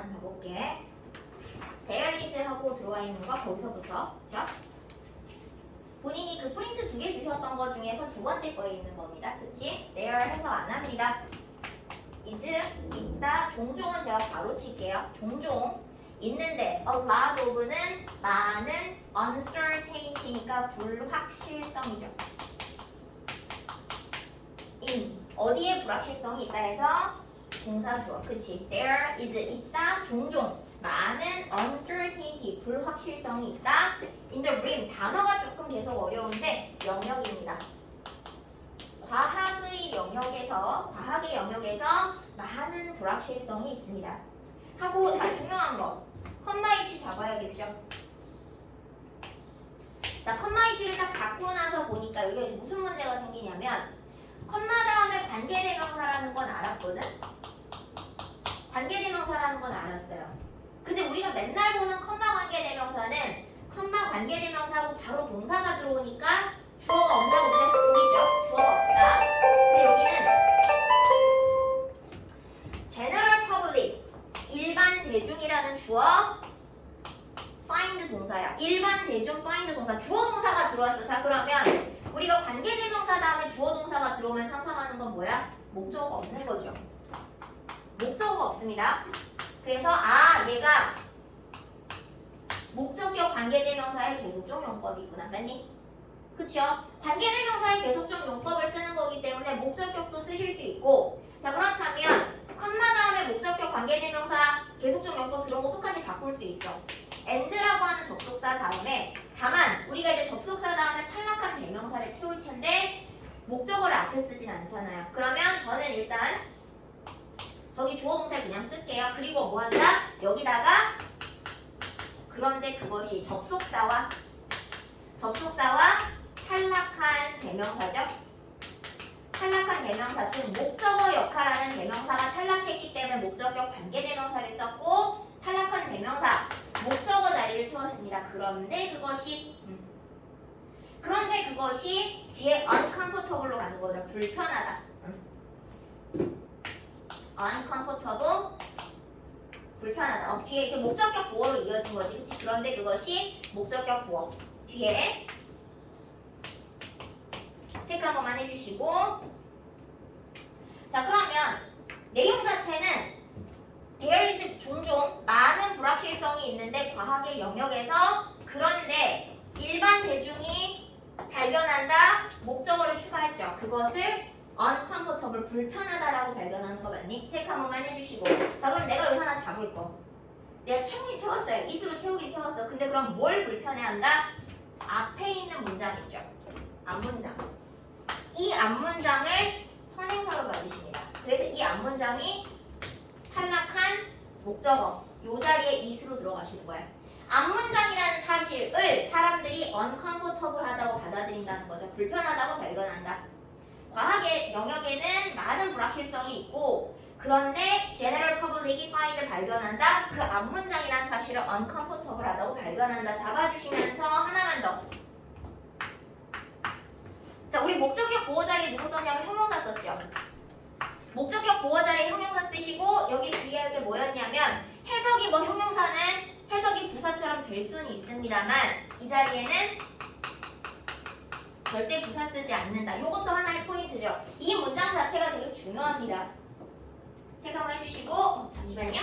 가볼게. There is 하고 들어와 있는 거 거기서부터. 그쵸? 본인이 그 프린트 2개 주셨던 거 중에서 두 번째 거에 있는 겁니다. 그치? There 해서 안 합니다. is, 있다, 종종은 제가 바로 칠게요. 종종. 있는데 a lot of는 많은 uncertainty니까 불확실성이죠. in, 어디에 불확실성이 있다 해서 동사 주어. 그치? There is, 있다, 종종. 많은 uncertainty, 불확실성이 있다. in the realm, 단어가 조금 계속 어려운데 영역입니다. 과학의 영역에서 많은 불확실성이 있습니다. 하고 자 중요한 거 컴마 위치 잡아야겠죠. 자 컴마 위치를 딱 잡고 나서 보니까 여기 무슨 문제가 생기냐면 컴마 다음에 관계대명사라는 건 알았거든. 관계대명사라는 건 알았어요. 근데 우리가 맨날 보는 컴마 관계대명사는 컴마 관계대명사하고 바로 동사가 들어오니까 주어가 없다고 그냥 보이죠. 주어가 없다. 근데 여기는 general public, 일반 대중이라는 주어 find 동사야. 일반 대중 find 동사, 주어 동사가 들어왔어. 자 그러면 우리가 관계대명사 다음에 주어 동사가 들어오면 상상하는 건 뭐야? 목적어가 없는 거죠. 목적어가 없습니다. 그래서 얘가 목적격 관계대명사의 계속적 용법이구나. 맞니? 그쵸? 관계대명사의 계속적 용법을 쓰는 거기 때문에 목적격도 쓰실 수 있고 자 그렇다면 컴마 다음에 목적격 관계대명사 계속적 용법 들어온 거 똑같이 바꿀 수 있어. and라고 하는 접속사 다음에 다만 우리가 이제 접속사 다음에 탈락한 대명사를 채울 텐데 목적어를 앞에 쓰진 않잖아요. 그러면 저는 일단 저기 주어 동사를 그냥 쓸게요. 그리고 뭐 한다? 여기다가 그런데 그것이 접속사와 탈락한 대명사죠. 탈락한 대명사, 즉 목적어 역할하는 대명사가 탈락했기 때문에 목적격 관계대명사를 썼고 탈락한 대명사, 목적어 자리를 채웠습니다. 그런데 그것이 뒤에 uncomfortable로 가는 거죠. 불편하다. uncomfortable, 불편하다. 뒤에 이제 목적격 보어로 이어진 거지. 그치? 그런데 그것이 목적격 보어. 뒤에 체크 한 번만 해주시고 자 그러면 내용 자체는 there is 종종 많은 불확실성이 있는데 과학의 영역에서 그런데 일반 대중이 발견한다 목적어를 추가했죠. 그것을 uncomfortable 불편하다라고 발견하는 거 맞니? 체크 한 번만 해주시고 자 그럼 내가 여기 하나 잡을 거 내가 채우긴 채웠어요. 이수로 채우긴 채웠어. 근데 그럼 뭘 불편해한다? 앞에 있는 문장 있죠. 앞문장 이 앞문장을 선행사로 봐주십니다. 그래서 이 앞문장이 탈락한 목적어 요 자리에 이수로 들어가시는 거야. 앞문장이라는 사실을 사람들이 uncomfortable 하다고 받아들인다는 거죠. 불편하다고 발견한다. 과학의 영역에는 많은 불확실성이 있고 그런데 general public이 find 발견한다. 그 앞문장이라는 사실을 uncomfortable 하다고 발견한다. 잡아주시면서 하나만 더. 자, 우리 목적격 보호 자리에 누구 썼냐면 형용사 썼죠. 목적격 보호 자리에 형용사 쓰시고 여기 뒤에 이게 뭐였냐면 해석이 뭐 형용사는 해석이 부사처럼 될 수는 있습니다만 이 자리에는 절대 부사 쓰지 않는다. 이것도 하나의 포인트죠. 이 문장 자체가 되게 중요합니다. 체크 한번 해주시고 잠시만요.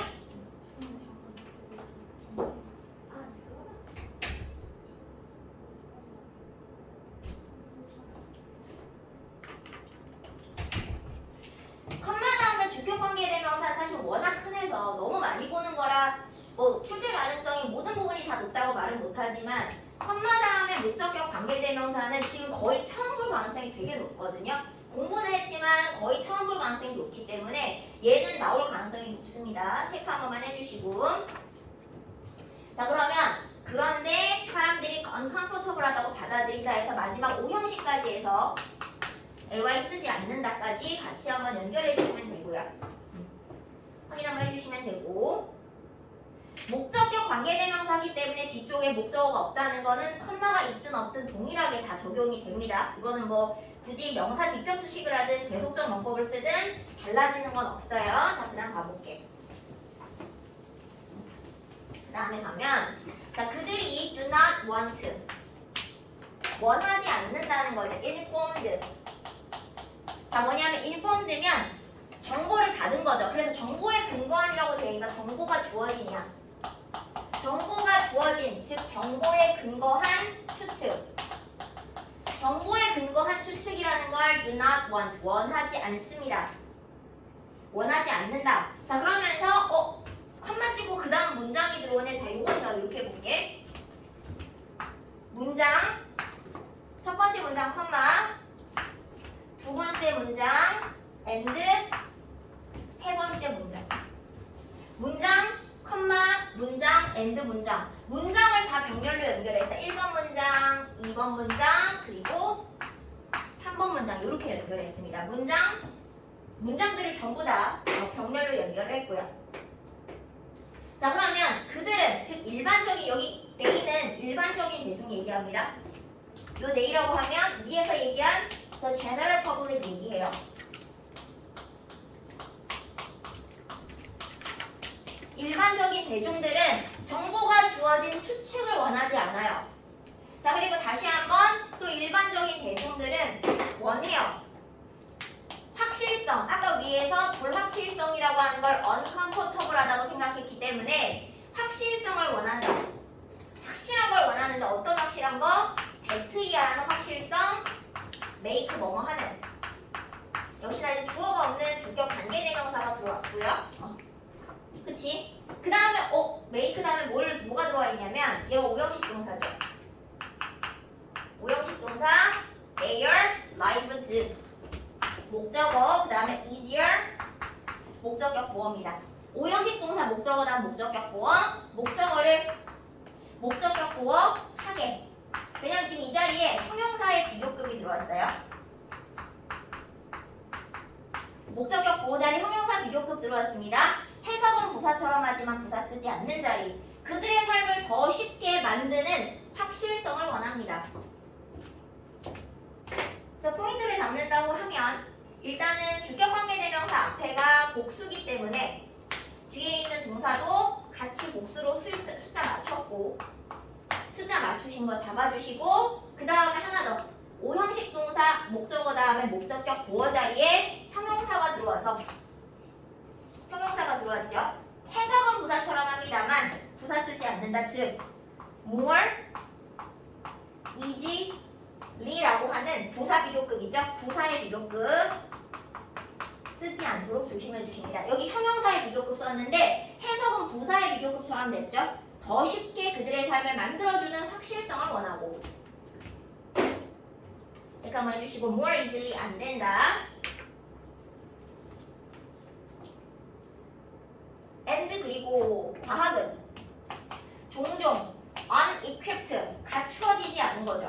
컴마 다음에 주격관계대명사 사실 워낙 흔해서 너무 많이 보는 거라 뭐 출제 가능성이 모든 부분이 다 높다고 말은 못하지만 컴마 다음에 목적격 관계대명사는 지금 거의 처음 볼 가능성이 되게 높거든요. 공부는 했지만 거의 처음 볼 가능성이 높기 때문에 얘는 나올 가능성이 높습니다. 체크 한 번만 해주시고 자 그러면 그런데 사람들이 uncomfortable 하다고 받아들이자 해서 마지막 5형식까지 해서 ly 쓰지 않는다까지 같이 한번 연결해 주시면 되고요. 확인 한번 해주시면 되고 목적격 관계대명사이기 때문에 뒤쪽에 목적어가 없다는 거는 컴마가 있든 없든 동일하게 다 적용이 됩니다. 이거는 뭐 굳이 명사 직접 수식을 하든 계속적 문법을 쓰든 달라지는 건 없어요. 자, 그 다음 가볼게. 다음에 가면 자 그들이 do not want 원하지 않는다는 거죠. informed. 자 뭐냐면 informed면 정보를 받은 거죠. 그래서 정보에 근거한이라고 되어 있으니까 정보가 주어지냐. 정보가 주어진 즉 정보에 근거한 추측. 정보에 근거한 추측이라는 걸 do not want 원하지 않습니다. 원하지 않는다. 자 그러면서 컴마 찍고 그 다음 문장이 들어오네. 자 요거 제가 이렇게 해볼게. 문장 첫 번째 문장 컴마 두 번째 문장 and 세 번째 문장 문장 컴마 문장 and 문장 문장을 다 병렬로 연결해서 1번 문장 2번 문장 그리고 3번 문장 이렇게 연결했습니다. 문장들을 전부 다 병렬로 연결을 했고요. 자 그러면 그들은 즉 일반적인 여기 they는 일반적인 대중 얘기합니다. 요 they라고 하면 위에서 얘기한 the general public 얘기해요. 일반적인 대중들은 정보가 주어진 추측을 원하지 않아요. 자 그리고 다시 한번 또 일반적인 대중들은 원해요. 확실성, 아까 위에서 불확실성이라고 하는 걸 uncomfortable하다고 생각했기 때문에 확실성을 원한다. 확실한 걸 원하는데 어떤 확실한 거? 배트이하는 확실성, make 뭐뭐 하는. 역시나 이제 주어가 없는 주격 관계대명사가 들어왔고요. 그치? 그 다음에 make 다음에 뭐가 들어와 있냐면 얘가 오형식 동사죠. 오형식 동사 their lives 목적어 그 다음에 easier 목적격 보어입니다. 오형식 동사 목적어 다음 목적격 보어 목적격 보어 하게. 왜냐면 지금 이 자리에 형용사의 비교급이 들어왔어요. 목적격 보호 자리 형용사 비교급 들어왔습니다. 해석은 부사처럼 하지만 부사 쓰지 않는 자리. 그들의 삶을 더 쉽게 만드는 확실성을 원합니다. 그래서 포인트를 잡는다고 하면 일단은 주격관계대명사 앞에가 복수기 때문에 뒤에 있는 동사도 같이 복수로 숫자 맞췄고 숫자 맞추신 거 잡아주시고 그 다음에 하나 더 오형식 동사 목적어 다음에 목적격 보어 자리에 형용사가 들어왔죠. 해석은 부사처럼 합니다만 부사 쓰지 않는다. 즉 more, easy라고 하는 부사 비교급이죠. 부사의 비교급 쓰지 않도록 조심해 주십니다. 여기 형용사의 비교급 썼는데 해석은 부사의 비교급처럼 됐죠. 더 쉽게 그들의 삶을 만들어주는 확실성을 원하고 체크 한번 해주시고 more easily 안 된다. and 그리고 과학은 종종 unequipped 갖추어지지 않은 거죠.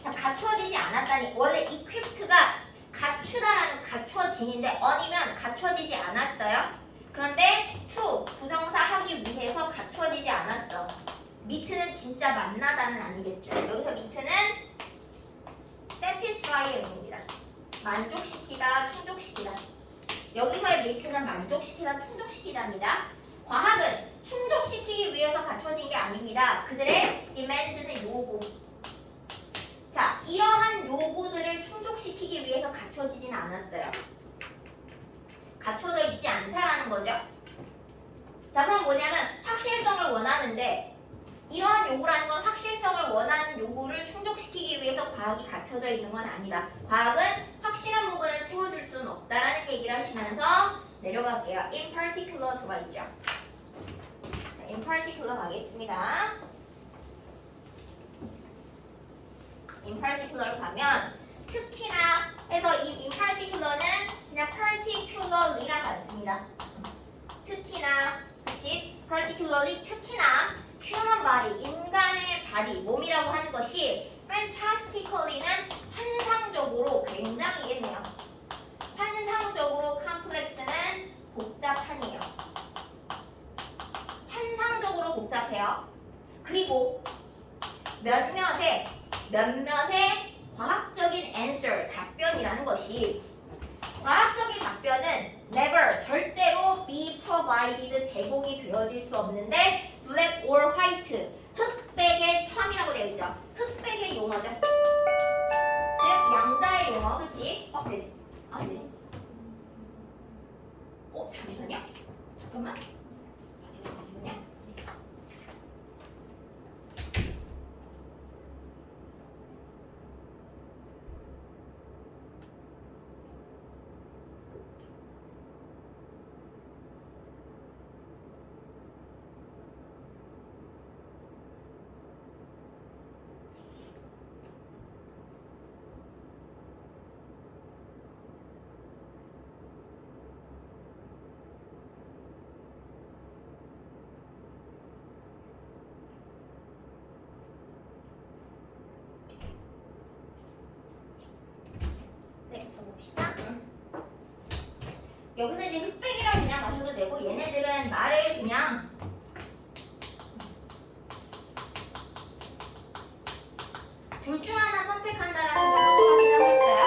자 갖추어지지 않았다니 원래 equipped가 갖추다라는 갖추어진인데 un이면 갖추어지지 않았어요. 그런데 to 부정사 하기 위해서 갖추어지지 않았어. meet는 진짜 만나다는 아니겠죠. 여기서 meet는 satisfy의 의미입니다. 만족시키다, 충족시키다. 여기서의 meet는 만족시키다, 충족시키다입니다. 과학은 충족시키기 위해서 갖춰진 게 아닙니다. 그들의 demands는 요구. 자, 이러한 요구들을 충족시키기 위해서 갖춰지진 않았어요. 갖춰져 있지 않다라는 거죠. 자, 그럼 뭐냐면 확실성을 원하는데 이러한 요구라는 건 확실성을 원하는 요구를 충족시키기 위해서 과학이 갖춰져 있는 건 아니다. 과학은 확실한 부분을 채워줄 수는 없다라는 얘기를 하시면서 내려갈게요. In particular 들어가 있죠. 자, in particular 가겠습니다. in particular 가면 특히나 해서 이 in particular는 그냥 particularly랑 같습니다. 특히나, 그치? particularly 특히나 human body, 인간의 body, 몸이라고 하는 것이 fantastically는 환상적으로 굉장히겠네요. 환상적으로 complex는 복잡하네요. 환상적으로 복잡해요. 그리고 몇몇의 과학적인 answer, 답변이라는 것이 과학적인 답변은 never, 절대로 be provided, 제공이 되어질 수 없는데 black or white, 흑백의 term이라고 되어 있죠. 흑백의 용어죠. 즉 양자의 용어, 그치? 네. 아, 네. 잠시만요. 잠깐만. 잠시만요. 네, 적어봅시다. 여기서 이제 흑백이라고 그냥 마셔도 되고 얘네들은 말을 그냥 둘 중 하나 선택한다라는 걸로 확인하고 있어요.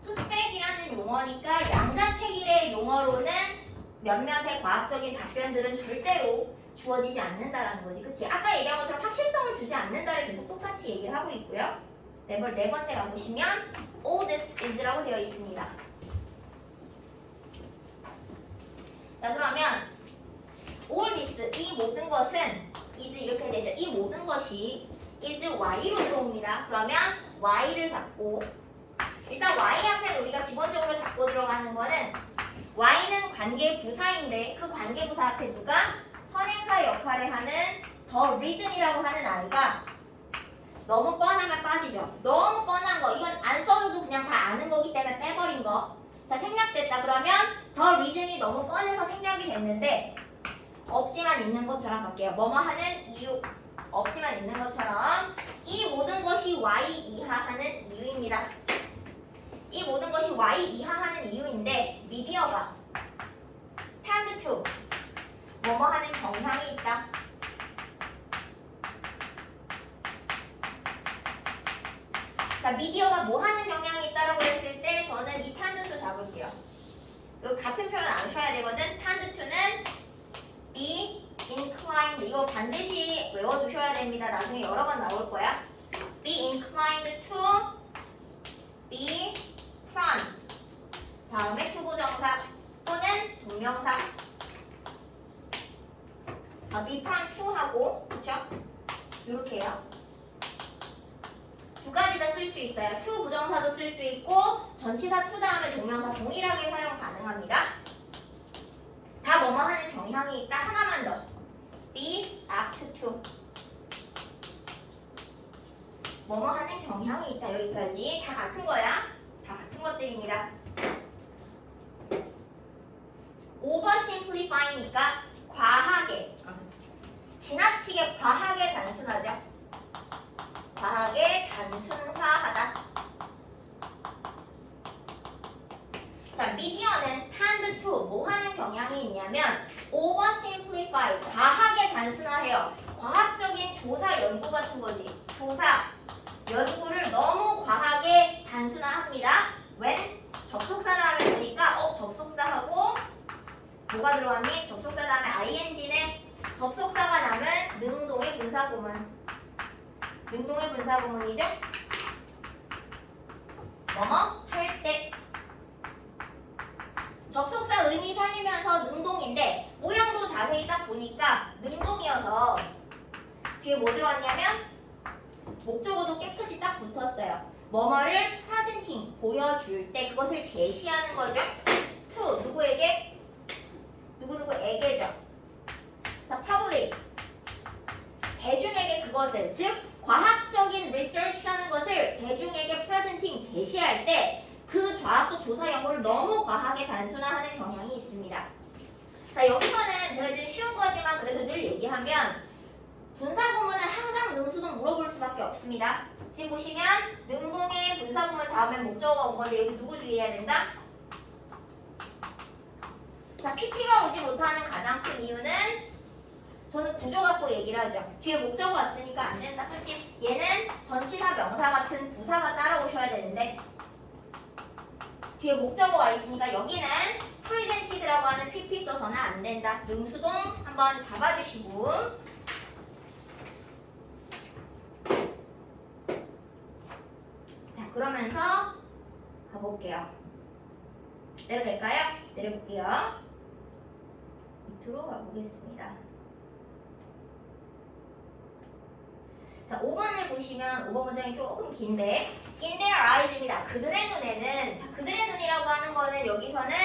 흑백이라는 용어니까 양자택일의 용어로는 몇몇의 과학적인 답변들은 절대로 주어지지 않는다라는 거지, 그치? 아까 얘기한 것처럼 확실성을 주지 않는다를 계속 똑같이 얘기를 하고 있고요. 네 번째 가보시면 all this is라고 되어 있습니다. 자, 그러면 all this, 이 모든 것은 is 이렇게 되죠. 이 모든 것이 is y로 들어옵니다. 그러면 y를 잡고, 일단 y 앞에 우리가 기본적으로 잡고 들어가는 거는 y는 관계부사인데 그 관계부사 앞에 누가? 선행사 역할을 하는 the reason이라고 하는 아이가 너무 뻔하면 빠지죠. 너무 뻔한 거, 이건 안 써줘도 그냥 다 아는 거기 때문에 빼버린 거. 자, 생략됐다 그러면 the reason이 너무 뻔해서 생략이 됐는데 없지만 있는 것처럼 갈게요. 뭐뭐 하는 이유, 없지만 있는 것처럼 이 모든 것이 y 이하하는 이유입니다. 이 모든 것이 y 이하하는 이유인데 미디어가 tend to 뭐뭐 하는 경향이 있다. 자, 미디어가 뭐 하는 경향이 있다라고 했을 때 저는 이 tend to 잡을게요. 이거 같은 표현 안 써야 되거든. tend to는 be inclined, 이거 반드시 외워두셔야 됩니다. 나중에 여러 번 나올 거야. be inclined to, be prone, 다음에 투부정사 또는 동명사. be prone to 하고, 그쵸? 이렇게 해요. 두 가지 다 쓸 수 있어요. to 부정사도 쓸 수 있고 전치사 to 다음에 동명사 동일하게 사용 가능합니다. 다 뭐뭐 하는 경향이 있다. 하나만 더. be apt to. 뭐뭐 하는 경향이 있다. 여기까지 다 같은 거야. 다 같은 것들입니다. oversimplify니까 과하게, 지나치게 과하게 단순하죠. 과하게 단순화하다. 자, 미디어는 tend to 뭐 하는 경향이 있냐면 oversimplify, 과하게 단순화해요. 과학적인 조사 연구 같은 거지. 조사 연구를 너무 과하게 단순화합니다. when 접속사 다음에 되니까 접속사하고 뭐가 들어왔니? 접속사 다음에 ing네. 접속사가 남은 능동의 분사구문. 능동의 분사구문이죠. 뭐뭐 할 때. 접속사 의미 살리면서 능동인데 모양도 자세히 딱 보니까 능동이어서 뒤에 뭐 들어왔냐면 목적어도 깨끗이 딱 붙었어요. 뭐뭐를 presenting, 보여줄 때 그것을 제시하는 거죠. to, 누구에게? 누구누구에게죠. 자, public, 대중에게 그것을, 즉 과학적인 research라는 것을 대중에게 presenting, 제시할 때 그 과학적 조사 연구를 너무 과하게 단순화하는 경향이 있습니다. 자, 여기서는 제가 이제 쉬운 거지만 그래도 늘 얘기하면 분사구문은 항상 능수동 물어볼 수밖에 없습니다. 지금 보시면 능동의 분사구문 다음에 목적어가 온 건데 여기 누구 주의해야 된다? 자, 자, PP가 오지 못하는 가장 큰 이유는 저는 구조 갖고 얘기를 하죠. 뒤에 목적어 왔으니까 안 된다. 그치? 얘는 전치사 명사 같은 부사가 따라오셔야 되는데 뒤에 목적어 와 있으니까 여기는 presented라고 하는 PP 써서는 안 된다. 능수동 한번 잡아주시고 자, 그러면서 가볼게요. 내려갈까요? 내려볼게요. 밑으로 가보겠습니다. 자, 5번을 보시면 5번 문장이 조금 긴데 in their eyes입니다. 그들의 눈에는 자, 그들의 눈이라고 하는 거는 여기서는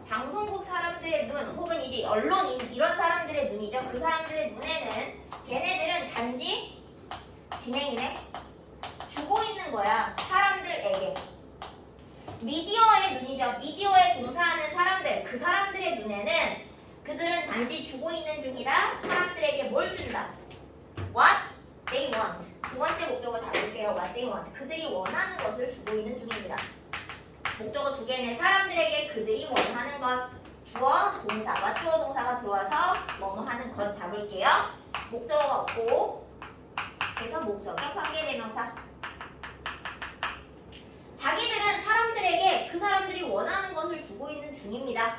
방송국 사람들의 눈 혹은 이제 언론인 이런 사람들의 눈이죠. 그 사람들의 눈에는 걔네들은 단지 진행이네 주고 있는 거야. 사람들에게 미디어의 눈이죠. 미디어에 종사하는 사람들 그 사람들의 눈에는 그들은 단지 주고 있는 중이다. 사람들에게 뭘 준다? What they want. 두 번째 목적어 잘 볼게요. What they want. 그들이 원하는 것을 주고 있는 중입니다. 목적어 두 개는 사람들에게 그들이 원하는 것. 주어, 동사와 주어, 동사가 들어와서 뭐뭐 하는 것 잡을게요. 목적어가 없고 그래서 목적격 관계대명사. 자기들은 사람들에게 그 사람들이 원하는 것을 주고 있는 중입니다.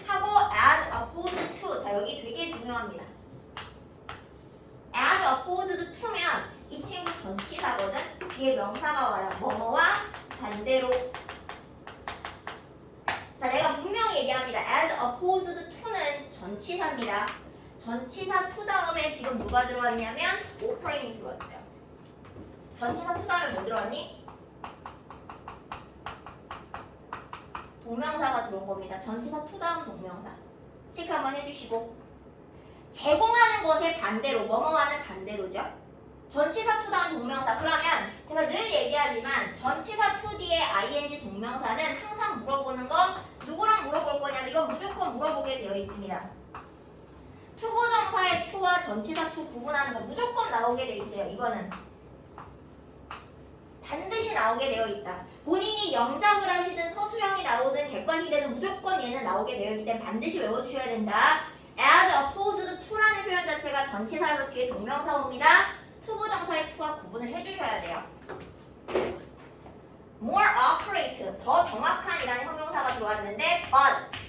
하고 as opposed to 자 여기 되게 중요합니다. as opposed to면 이 친구 전치사거든. 뒤에 명사가 와요. 뭐뭐와 반대로. 자 내가 분명히 얘기합니다. as opposed to는 전치사입니다. 전치사 to 다음에 지금 누가 들어왔냐면 operating이 들어왔어요. 전치사 to 다음에 뭐 들어왔니? 동명사가 들어온 겁니다. 전치사 to 다음 동명사. 체크 한번 해주시고 제공하는 것의 반대로 뭐뭐하는 반대로죠. 전치사 to 다음 동명사. 그러면 제가 늘 얘기하지만 전치사 to 뒤에 ing 동명사는 항상 물어보는 거 누구랑 물어볼 거냐면 이건 무조건 물어보게 되어 있습니다. 투부정사의 to와 전치사 to 구분하는 거 무조건 나오게 되어 있어요. 이거는 반드시 나오게 되어 있다. 본인이 영작을 하시든 서술형이 나오든 객관식이 되든 무조건 얘는 나오게 되어 있기 때문에 반드시 외워주셔야 된다. as opposed to라는 표현 자체가 전치사에서 뒤에 동명사 옵니다. 투부정사의 to와 구분을 해주셔야 돼요. more accurate, 더 정확한이라는 형용사가 들어왔는데 but,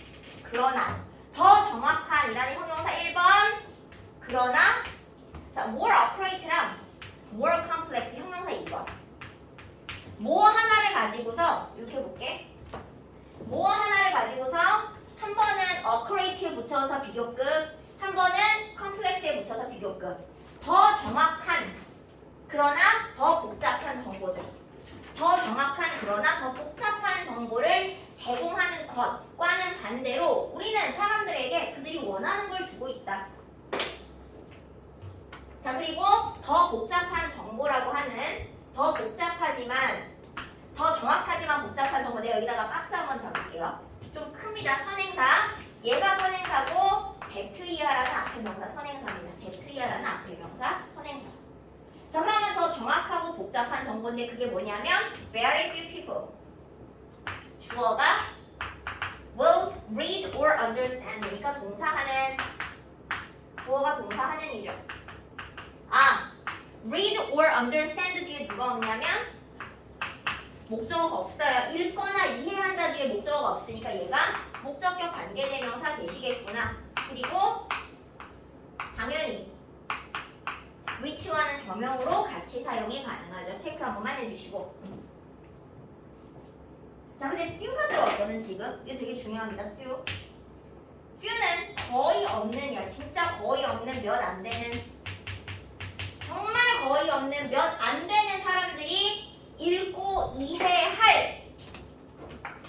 그러나 더 정확한이라는 형용사 1번 그러나 자 more accurate랑 more complex 형용사 2번 뭐 하나를 가지고서 이렇게 볼게. 뭐 하나를 가지고서 한 번은 accurate에 붙여서 비교급, 한 번은 complex에 붙여서 비교급. 더 정확한 그러나 더 복잡한 정보죠. 더 정확한 그러나 더 복잡한 정보를 제공하는 것과는 반대로 우리는 사람들에게 그들이 원하는 걸 주고 있다. 자 그리고 더 복잡한 정보라고 하는 더 복잡하지만 더 정확하지만 복잡한 정보 내가 여기다가 박스 한번 잡을게요. 좀 큽니다. 선행사. 얘가 선행사고 베트이아라는 앞에 명사 선행사입니다. 베트이아라는 앞에 명사 선행사. 자 그러면 더 정확하고 복잡한 정보인데 그게 뭐냐면 very few people. 주어가 will read or understand. 그러니까 동사하는 주어가 동사하는이죠. 아 read or understand 뒤에 누가 오냐면 목적어가 없어요. 읽거나 이해한다 뒤에 목적어가 없으니까 얘가 목적격 관계대명사 되시겠구나. 그리고 당연히 which와는 겸용으로 같이 사용이 가능하죠. 체크 한 번만 해주시고 자 근데 few가 들어왔거든 지금. 이거 되게 중요합니다. few. few는 거의 없는이야. 진짜 거의 없는 몇 안 되는 정말 거의 없는 몇 안 되는 사람들이 읽고 이해할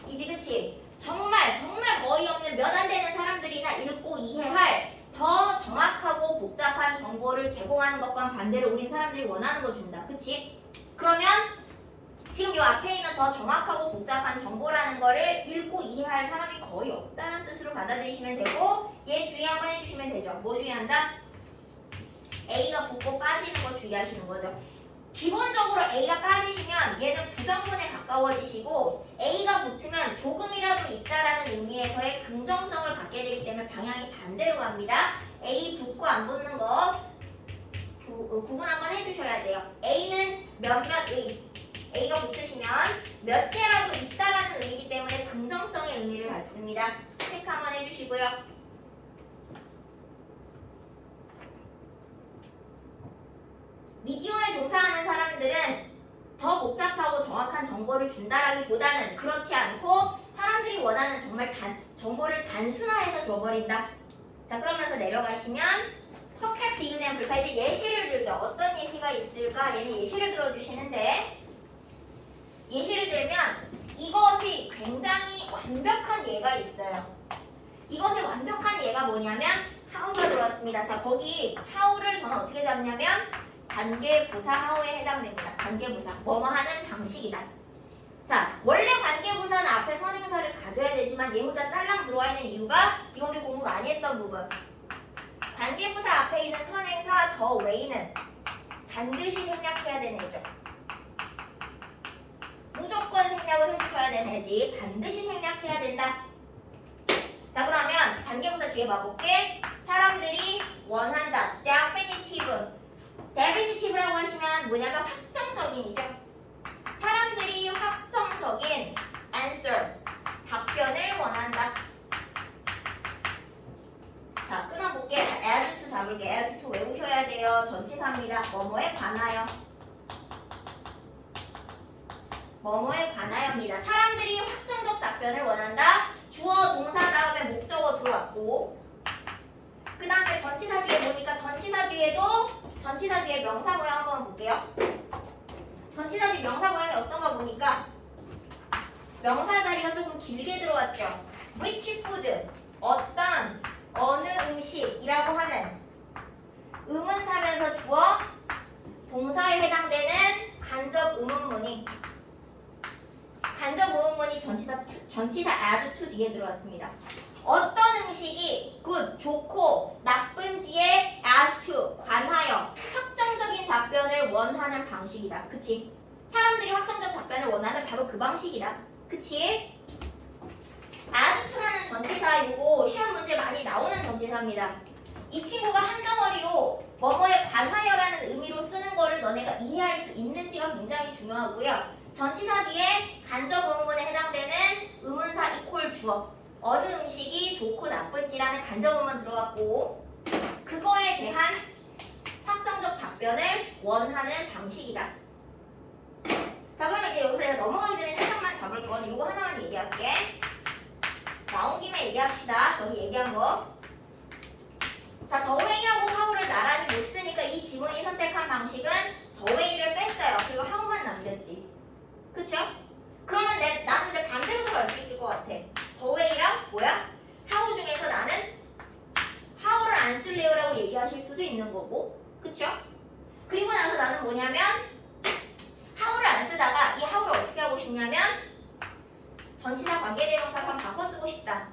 이지 그치? 정말 거의 없는 몇 안 되는 사람들이나 읽고 이해할 더 정확하고 복잡한 정보를 제공하는 것과 반대로 우린 사람들이 원하는 거 준다. 그치? 그러면 지금 이 앞에 있는 더 정확하고 복잡한 정보라는 거를 읽고 이해할 사람이 거의 없다는 뜻으로 받아들이시면 되고 얘 주의 한번 해주시면 되죠. 뭐 주의한다? A가 붙고 빠지는 거 주의하시는 거죠. 기본적으로 A가 빠지시면 얘는 부정문에 가까워지시고 A가 붙으면 조금이라도 있다라는 의미에서의 긍정성을 갖게 되기 때문에 방향이 반대로 갑니다. A 붙고 안 붙는 거 구분 한번 해주셔야 돼요. A는 몇몇의 A가 붙으시면 몇 개라도 있다라는 의미이기 때문에 긍정성의 의미를 갖습니다. 체크 한번 해주시고요. 미디어에 종사하는 사람들은 더 복잡하고 정확한 정보를 준다라기보다는 그렇지 않고 사람들이 원하는 정보를 단순화해서 줘버린다. 자, 그러면서 내려가시면 퍼펙트 이그샘플. 자, 이제 예시를 들죠. 어떤 예시가 있을까? 얘는 예시를 들어주시는데 예시를 들면 이것이 굉장히 완벽한 예가 있어요. 이것의 완벽한 예가 뭐냐면 how가 들어왔습니다. 자, 거기 how를 저는 어떻게 잡냐면 관계부사 how에 해당됩니다. 관계부사 뭐뭐 하는 방식이다. 자, 원래 관계부사는 앞에 선행사를 가져야 되지만 얘 혼자 딸랑 들어와 있는 이유가 이거 우리 공부 많이 했던 부분. 관계부사 앞에 있는 선행사 the way는 반드시 생략해야 되는 애죠. 무조건 생략을 해주셔야 되는 애지. 반드시 생략해야 된다. 자, 그러면 관계부사 뒤에 봐볼게. 사람들이 원한다. definitive. definitive라고 하시면 뭐냐면 확정적인이죠. 사람들이 확정적인 answer, 답변을 원한다. 자, 끊어볼게. as to 잡을게. as to 외우셔야 돼요. 전치사입니다. 뭐뭐에 관하여. 뭐뭐에 관하여입니다. 사람들이 확정적 답변을 원한다. 주어, 동사 다음에 목적어 들어왔고 그 다음에 전치사 뒤에 보니까 전치사 뒤에 명사 모양 한번 볼게요. 전치사 뒤 명사 모양이 어떤가 보니까 명사 자리가 조금 길게 들어왔죠. which food, 어떤, 어느 음식이라고 하는 의문사면서 주어, 동사에 해당되는 간접 의문문이 전치사 as to 뒤에 들어왔습니다. 어떤 음식이 good, 좋고 나쁜지에 as to, 관하여 확정적인 답변을 원하는 방식이다. 그치? 사람들이 확정적 답변을 원하는 바로 그 방식이다. 그치? as to라는 전치사 요거 시험 문제 많이 나오는 전치사입니다. 이 친구가 한 덩어리로 뭐뭐에 관하여라는 의미로 쓰는 거를 너네가 이해할 수 있는지가 굉장히 중요하고요. 전치사 뒤에 간접 의문문에 해당되는 의문사 이퀄 주어, 어느 음식이 좋고 나쁜지라는 간접 의문 들어갔고 그거에 대한 확정적 답변을 원하는 방식이다. 자, 그러면 이제 여기서 내가 넘어가기 전에 살짝만 잡을 건 이거 하나만 얘기할게. 나온 김에 얘기합시다. 저기 얘기한 거. 자, the way하고 how를 나란히 못 쓰니까 이 지문이 선택한 방식은 the way를 뺐어요. 그리고 how만 남겼지. 그쵸? 그러면 나는 근데 반대로도 갈 수 있을 것 같아. the way랑 뭐야? how 중에서 나는 how를 안 쓸래요라고 얘기하실 수도 있는 거고. 그쵸? 그리고 나서 나는 뭐냐면 how를 안 쓰다가 이 how를 어떻게 하고 싶냐면 전치사 관계대명사로 바꿔 쓰고 싶다.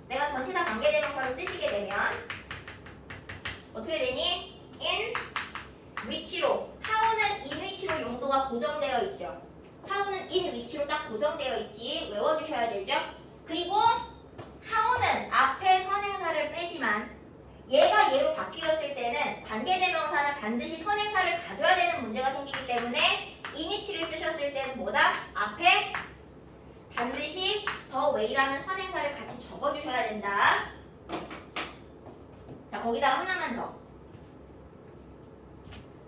내가 전치사 관계대명사를 쓰시게 되면 어떻게 되니? in 위치로. how는 in 위치로 용도가 고정되어 있죠. how는 in 위치로 딱 고정되어 있지. 외워주셔야 되죠. 그리고 how는 앞에 선행사를 빼지만 얘가 얘로 바뀌었을 때는 관계대명사는 반드시 선행사를 가져야 되는 문제가 생기기 때문에 in 위치를 쓰셨을 때는 뭐다? 앞에 반드시 the way라는 선행사를 같이 적어주셔야 된다. 자, 거기다가 하나만 더.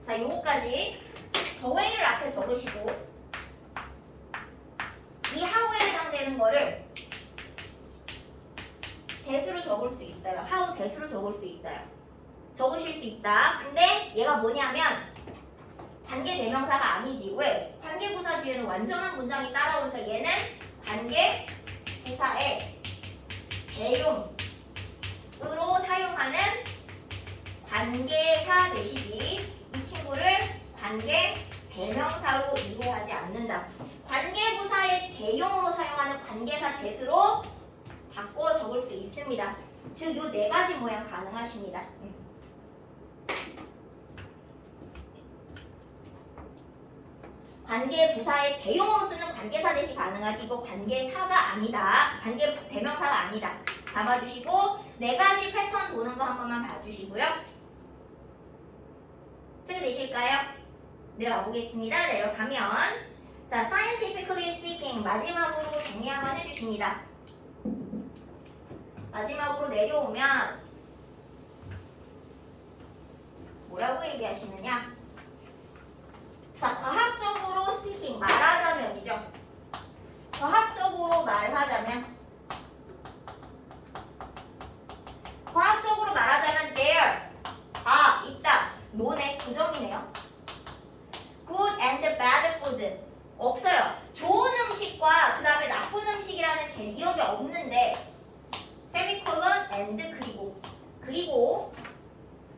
자, 요거까지 the way를 앞에 적으시고 이 how에 해당되는 거를 대수로 적을 수 있어요. how 대수로 적을 수 있어요. 적으실 수 있다. 근데 얘가 뭐냐면 관계대명사가 아니지. 왜? 관계부사 뒤에는 완전한 문장이 따라오니까 얘는 관계부사의 대용으로 사용하는 관계사 대시지 이 친구를 관계대명사로 이해하지 않는다. 관계부사의 대용으로 사용하는 관계사 대수로 바꿔 적을 수 있습니다. 즉, 요 네 가지 모양 가능하십니다. 관계 부사의 대용으로 쓰는 관계사 대시 가능하지 이거 관계사가 아니다. 관계 대명사가 아니다. 잡아주시고 네 가지 패턴 보는 거 한 번만 봐주시고요. 체크되실까요? 내려가 보겠습니다. 내려가면 자, scientifically speaking 마지막으로 정리 한번 해주십니다. 마지막으로 내려오면 뭐라고 얘기하시느냐? 자, 과학적으로 speaking 말하자면이죠. 과학적으로 말하자면 there 있다. 논의 부정이네요. good and bad food 없어요. 좋은 음식과 그 다음에 나쁜 음식이라는 이런 게 없는데 세미콜론 and 그리고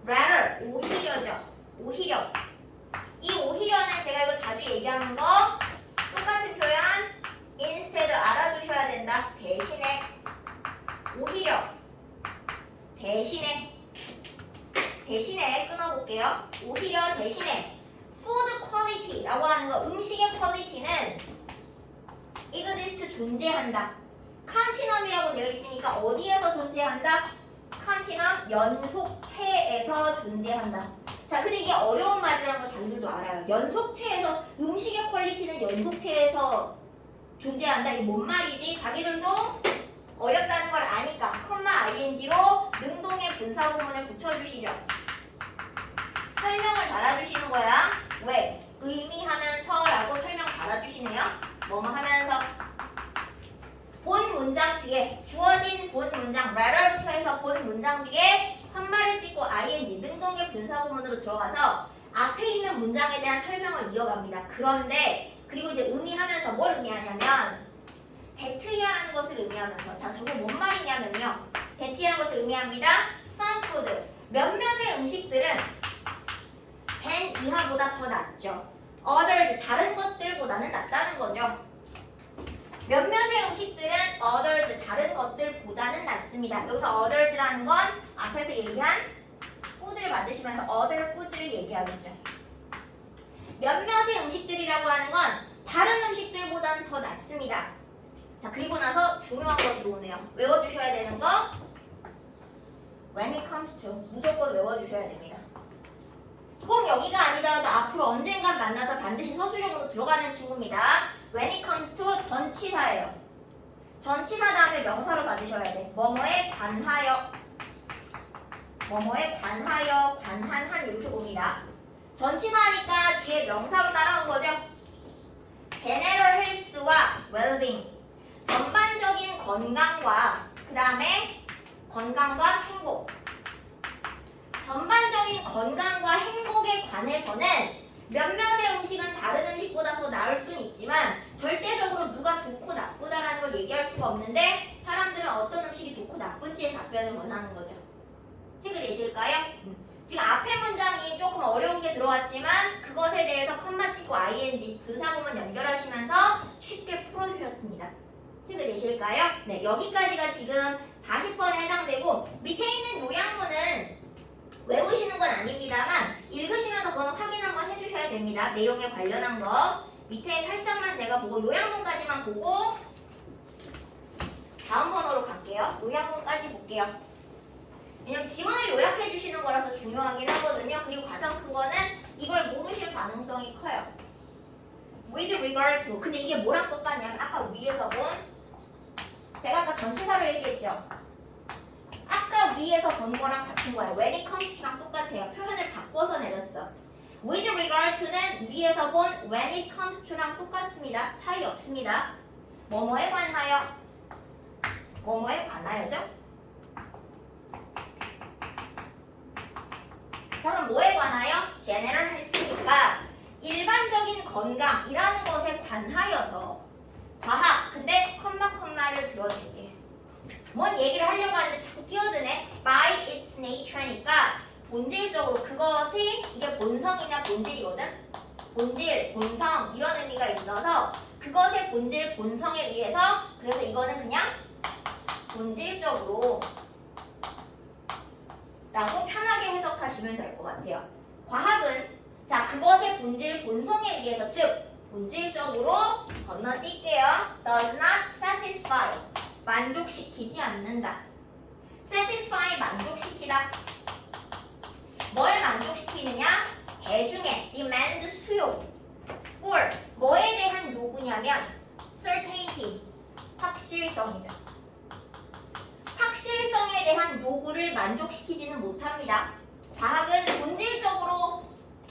rather 오히려죠. 오히려 이 오히려는 제가 이거 자주 얘기하는 거 똑같은 표현 instead 알아두셔야 된다. 대신에 오히려 대신에 끊어볼게요. 오히려 대신에 food quality라고 하는 거 음식의 퀄리티는 exist 존재한다. 컨티넘이라고 되어 있으니까 어디에서 존재한다? 컨티넘 연속체에서 존재한다. 자, 근데 이게 어려운 말이라는 거 자기들도 알아요. 연속체에서 음식의 퀄리티는 연속체에서 존재한다. 이게 뭔 말이지? 자기들도 어렵다는 걸 아니까 ing로 능동의 분사 구문을 붙여주시죠. 설명을 달아주시는 거야. 왜? 의미하면서라고 설명 달아주시네요. 뭐뭐 하면서 본 문장 뒤에 주어진 본 문장 rather부터 해서 본 문장 뒤에 컴마를 찍고 ing 능동의 분사 구문으로 들어가서 앞에 있는 문장에 대한 설명을 이어갑니다. 그런데 그리고 이제 의미하면서 뭘 의미하냐면 대트이하는 것을 의미하면서 자 저거 뭔 말이냐면요. 대트이하는 것을 의미합니다. some food 몇몇의 음식들은 than 이하보다 더 낫죠. others 다른 것들보다는 낫다는 거죠. 몇몇의 음식들은 others 다른 것들보다는 낫습니다. 여기서 others라는 건 앞에서 얘기한 food를 만드시면서 other foods를 얘기하겠죠. 몇몇의 음식들이라고 하는 건 다른 음식들보다는 더 낫습니다. 자 그리고 나서 중요한 거 들어오네요. 외워주셔야 되는 거 when it comes to 무조건 외워주셔야 됩니다. 꼭 여기가 아니더라도 앞으로 언젠간 만나서 반드시 서술형으로 들어가는 친구입니다. when it comes to 전치사예요. 전치사 다음에 명사로 받으셔야 돼. 뭐뭐에 관하여 관한 한 이렇게 봅니다. 전치사니까 뒤에 명사로 따라온 거죠. general health와 well-being 전반적인 건강과 그 다음에 건강과 행복 전반적인 건강과 행복에 관해서는 몇몇의 음식은 다른 음식보다 더 나을 수는 있지만 절대적으로 누가 좋고 나쁘다라는 걸 얘기할 수가 없는데 사람들은 어떤 음식이 좋고 나쁜지의 답변을 원하는 거죠. 체크되실까요? 지금 앞에 문장이 조금 어려운 게 들어왔지만 그것에 대해서 컴마 찍고 ing 분사구문 연결하시면서 쉽게 풀어주셨습니다. 체크되실까요? 네, 여기까지가 지금 40번에 해당되고 밑에 있는 요약문은 외우시는 건 아닙니다만 읽으시면서 그건 확인 한번 해주셔야 됩니다. 내용에 관련한 거 밑에 살짝만 제가 보고 요약문까지만 보고 다음 번호로 갈게요. 요약문까지 볼게요. 왜냐면 지문을 요약해 주시는 거라서 중요하긴 하거든요. 그리고 가장 큰 거는 이걸 모르실 가능성이 커요. with regard to 근데 이게 뭐랑 똑같냐면 아까 위에서 본 제가 아까 전치사로 얘기했죠. 아까 위에서 본 거랑 같은 거예요. when it comes to랑 똑같아요. 표현을 바꿔서 내렸어. with regard to는 위에서 본 when it comes to랑 똑같습니다. 차이 없습니다. 뭐뭐에 관하여죠. 자 그럼 뭐에 관하여? general health니까 일반적인 건강이라는 것에 관하여서 과학 근데 컴마를 들어줄게. 뭔 얘기를 하려고 하는데 자꾸 끼어드네. by its nature니까 본질적으로 그것이 이게 본성이냐 본질이거든. 본질, 본성 이런 의미가 있어서 그것의 본질, 본성에 의해서 그래서 이거는 그냥 본질적으로 라고 편하게 해석하시면 될 것 같아요. 과학은 자 그것의 본질, 본성에 의해서 즉 본질적으로 건너뛸게요. does not satisfy. 만족시키지 않는다. satisfy 만족시키다. 뭘 만족시키느냐? 대중의 demand 수요. for 뭐에 대한 요구냐면 certainty 확실성이죠. 확실성에 대한 요구를 만족시키지는 못합니다. 과학은 본질적으로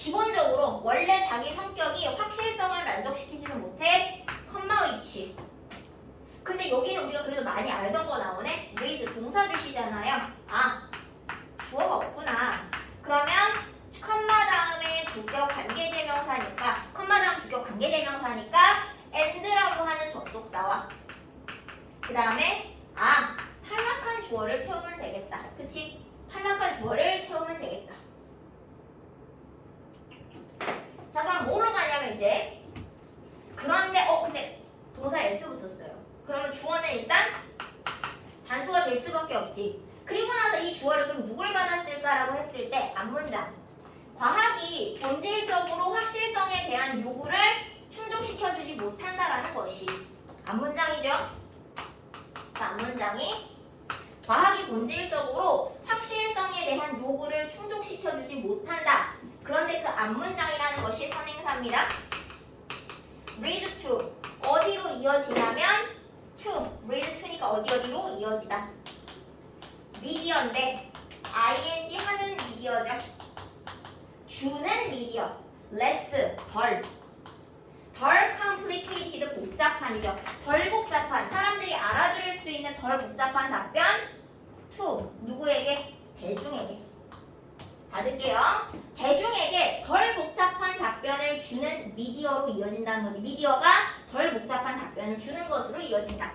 기본적으로 원래 자기 성격이 확실성을 만족시키지는 못해. 컴마 위치. 근데 여기는 우리가 그래도 많이 알던 거 나오네. with 동사 주시잖아요. 아, 주어가 없구나. 그러면 컴마 다음에 주격 관계대명사니까 컴마 다음 주격 관계대명사니까 and라고 하는 접속사와 그 다음에 탈락한 주어를 채우면 되겠다. 그치? 탈락한 주어를 채우면 되겠다. 자, 그럼 뭐로 가냐면 이제 그런데 근데 동사 s 붙었어요. 그러면 주어는 일단 단수가 될 수밖에 없지. 그리고 나서 이 주어를 그럼 누굴 받았을까라고 했을 때 앞문장. 과학이 본질적으로 확실성에 대한 요구를 충족시켜주지 못한다라는 것이 앞문장이죠. 자, 앞문장이 과학이 본질적으로 확실성에 대한 요구를 충족시켜주지 못한다. 그런데 그 앞문장이라는 것이 선행사입니다. lead to 어디로 이어지냐면 to lead to니까 어디로 이어지다. 미디어인데 ing 하는 미디어죠. 주는 미디어 less 덜 complicated 복잡한이죠. 덜 복잡한 사람들이 알아들을 수 있는 덜 복잡한 답변 to 누구에게? 대중에게. 받을게요. 대중에게 덜 복잡한 답변을 주는 미디어로 이어진다는 거지. 미디어가 덜 복잡한 답변을 주는 것으로 이어진다.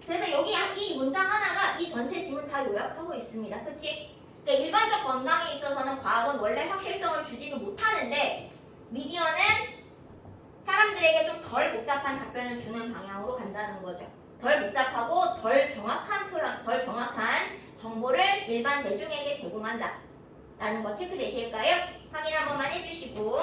그래서 여기 이 문장 하나가 이 전체 지문 다 요약하고 있습니다. 그치? 그러니까 일반적 건강에 있어서는 과학은 원래 확실성을 주지는 못하는데 미디어는 사람들에게 좀 덜 복잡한 답변을 주는 방향으로 간다는 거죠. 덜 복잡하고 덜 정확한 표현, 덜 정확한 정보를 일반 대중에게 제공한다. 라는 거 체크되실까요? 확인 한 번만 해주시고